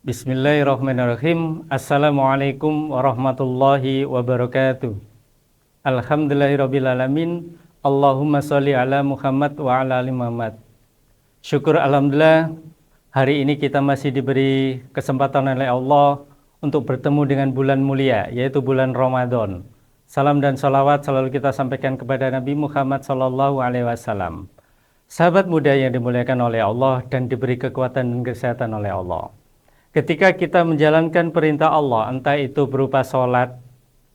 Bismillahirrahmanirrahim. Assalamualaikum warahmatullahi wabarakatuh. Alhamdulillahirrabbilalamin. Allahumma sholli ala Muhammad wa ala ali Muhammad. Syukur alhamdulillah, hari ini kita masih diberi kesempatan oleh Allah untuk bertemu dengan bulan mulia, yaitu bulan Ramadan. Salam dan salawat selalu kita sampaikan kepada Nabi Muhammad SAW. Sahabat muda yang dimuliakan oleh Allah dan diberi kekuatan dan kesehatan oleh Allah. Ketika kita menjalankan perintah Allah, entah itu berupa sholat,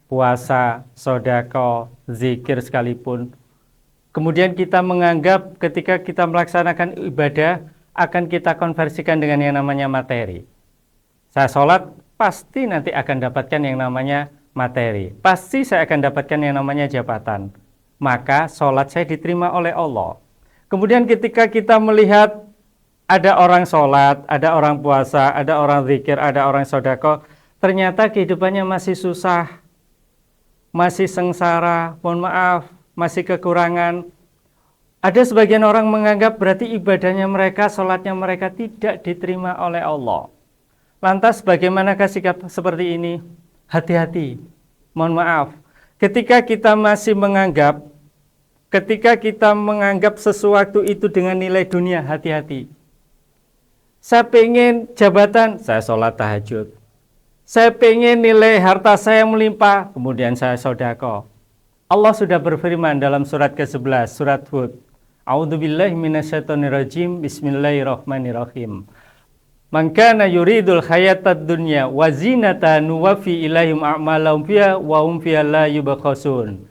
puasa, sedekah, zikir sekalipun, kemudian kita menganggap ketika kita melaksanakan ibadah, akan kita konversikan dengan yang namanya materi. Saya sholat, pasti nanti akan dapatkan yang namanya materi. Pasti saya akan dapatkan yang namanya jabatan. Maka sholat saya diterima oleh Allah. Kemudian ketika kita melihat ada orang sholat, ada orang puasa, ada orang zikir, ada orang sedekah, ternyata kehidupannya masih susah, masih sengsara, mohon maaf, masih kekurangan. Ada sebagian orang menganggap berarti ibadahnya mereka, sholatnya mereka tidak diterima oleh Allah. Lantas bagaimanakah sikap seperti ini? Hati-hati, mohon maaf. Ketika kita masih menganggap, sesuatu itu dengan nilai dunia, hati-hati. Saya pengen jabatan, saya sholat tahajud. Saya pengen nilai harta saya melimpah, kemudian saya sedekah. Allah sudah berfirman dalam surat ke-11, surat Hud. A'udzubillahi minasyaitonirrajim, bismillahirrahmanirrahim. Man kana yuridul hayatad dunya wa zinata nuwaffi ilaihim a'malahum fiha wa hum fiha la yubkhasun.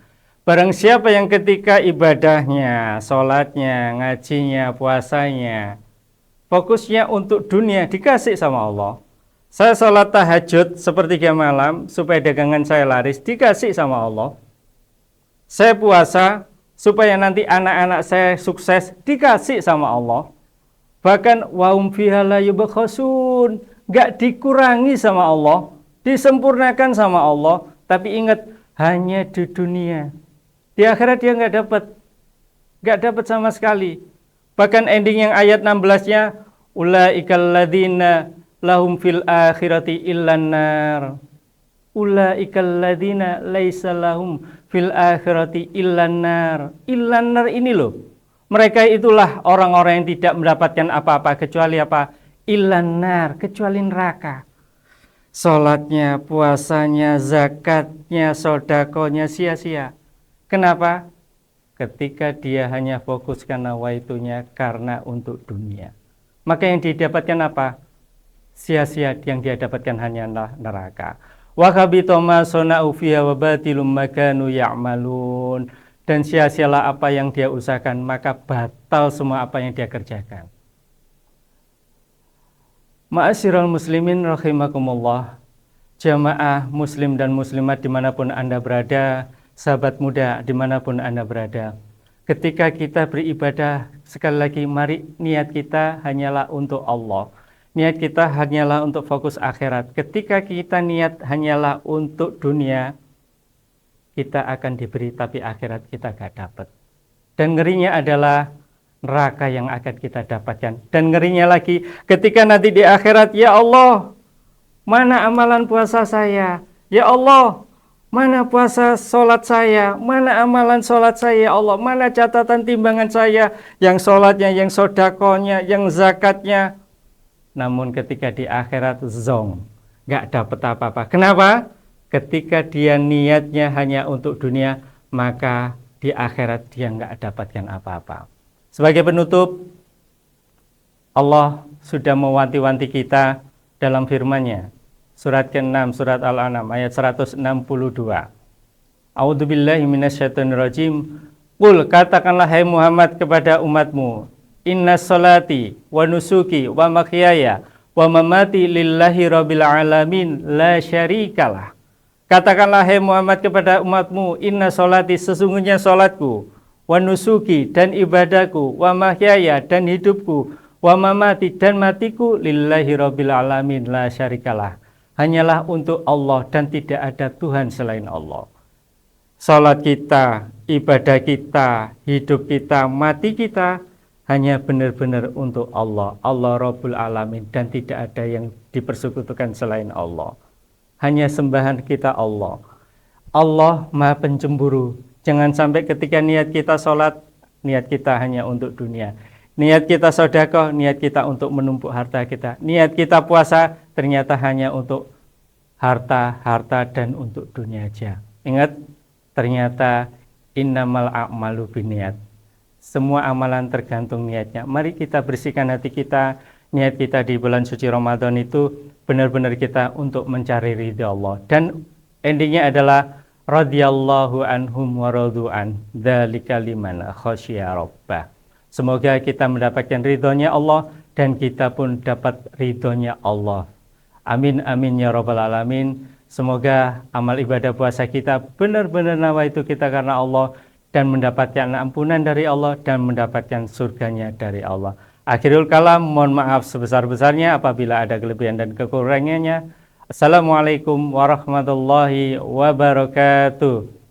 Barang siapa yang ketika ibadahnya, sholatnya, ngajinya, puasanya, fokusnya untuk dunia, dikasih sama Allah. Saya sholat tahajud sepertiga malam supaya dagangan saya laris, dikasih sama Allah. Saya puasa supaya nanti anak-anak saya sukses, dikasih sama Allah. Bahkan wahum fiha la yubkhasun, enggak dikurangi sama Allah, disempurnakan sama Allah. Tapi ingat, hanya di dunia. Di akhirat dia enggak dapat sama sekali. Bahkan ending yang ayat 16-nya, ulaikal ladzina lahum fil akhirati illan nar. Ulaikal ladzina laisa lahum fil akhirati illan nar. Illan nar ini loh. Mereka itulah orang-orang yang tidak mendapatkan apa-apa kecuali apa? Illan nar, kecuali neraka. Salatnya, puasanya, zakatnya, sedekahnya sia-sia. Kenapa? Ketika dia hanya fokuskan nawaitunya karena untuk dunia. Maka yang didapatkan apa? Sia-sia, yang dia dapatkan hanyalah neraka. Wa khabita ma sana'u fiha wa batilum ma kanu ya'malun. Dan sia-sialah apa yang dia usahakan, maka batal semua apa yang dia kerjakan. Ma'asyiral muslimin rahimakumullah. Jamaah muslim dan muslimat dimanapun Anda berada, sahabat muda dimanapun Anda berada, ketika kita beribadah, sekali lagi mari niat kita hanyalah untuk Allah. Niat kita hanyalah untuk fokus akhirat. Ketika kita niat hanyalah untuk dunia, kita akan diberi tapi akhirat kita gak dapat. Dan ngerinya adalah neraka yang akan kita dapatkan. Dan ngerinya lagi ketika nanti di akhirat, ya Allah, mana amalan puasa saya? Ya Allah, mana puasa sholat saya? Mana amalan sholat saya? Ya Allah, mana catatan timbangan saya? Yang sholatnya, yang sedekahnya, yang zakatnya. Namun ketika di akhirat zong, gak dapat apa-apa. Kenapa? Ketika dia niatnya hanya untuk dunia, maka di akhirat dia gak dapatkan apa-apa. Sebagai penutup, Allah sudah mewanti-wanti kita dalam firman-Nya. Surat ke-6, surat Al-An'am, ayat 162. A'udzubillahi minasyaitonirrajim. Qul, katakanlah hai Muhammad kepada umatmu, inna sholati wa nusuki wa mahyaya wa mamati lillahi rabbil alamin la syarikalah. Katakanlah hai Muhammad kepada umatmu, inna sholati, sesungguhnya sholatku, wa nusuki, dan ibadahku, wa mahyaya, dan hidupku, wa mamati, dan matiku, lillahi rabbil alamin la syarikalah. Hanyalah untuk Allah dan tidak ada Tuhan selain Allah. Salat kita, ibadah kita, hidup kita, mati kita hanya benar-benar untuk Allah, Allah Rabbul Alamin, dan tidak ada yang dipersekutukan selain Allah. Hanya sembahan kita Allah. Allah Maha Pencemburu. Jangan sampai ketika niat kita sholat, niat kita hanya untuk dunia. Niat kita sedekah, niat kita untuk menumpuk harta kita. Niat kita puasa, ternyata hanya untuk harta dan untuk dunia aja. Ingat, ternyata innamal a'malu binniyat. Semua amalan tergantung niatnya. Mari kita bersihkan hati kita. Niat kita di bulan suci Ramadan itu benar-benar kita untuk mencari ridha Allah. Dan endingnya adalah radhiyallahu anhum wa radu'an. Dzalika liman khasyiya rabbah. Semoga kita mendapatkan ridhonya Allah dan kita pun dapat ridhonya Allah. Amin amin ya rabbal alamin. Semoga amal ibadah puasa kita benar-benar nawa itu kita karena Allah, dan mendapatkan ampunan dari Allah dan mendapatkan surganya dari Allah. Akhirul kalam, mohon maaf sebesar-besarnya apabila ada kelebihan dan kekurangannya. Assalamualaikum warahmatullahi wabarakatuh.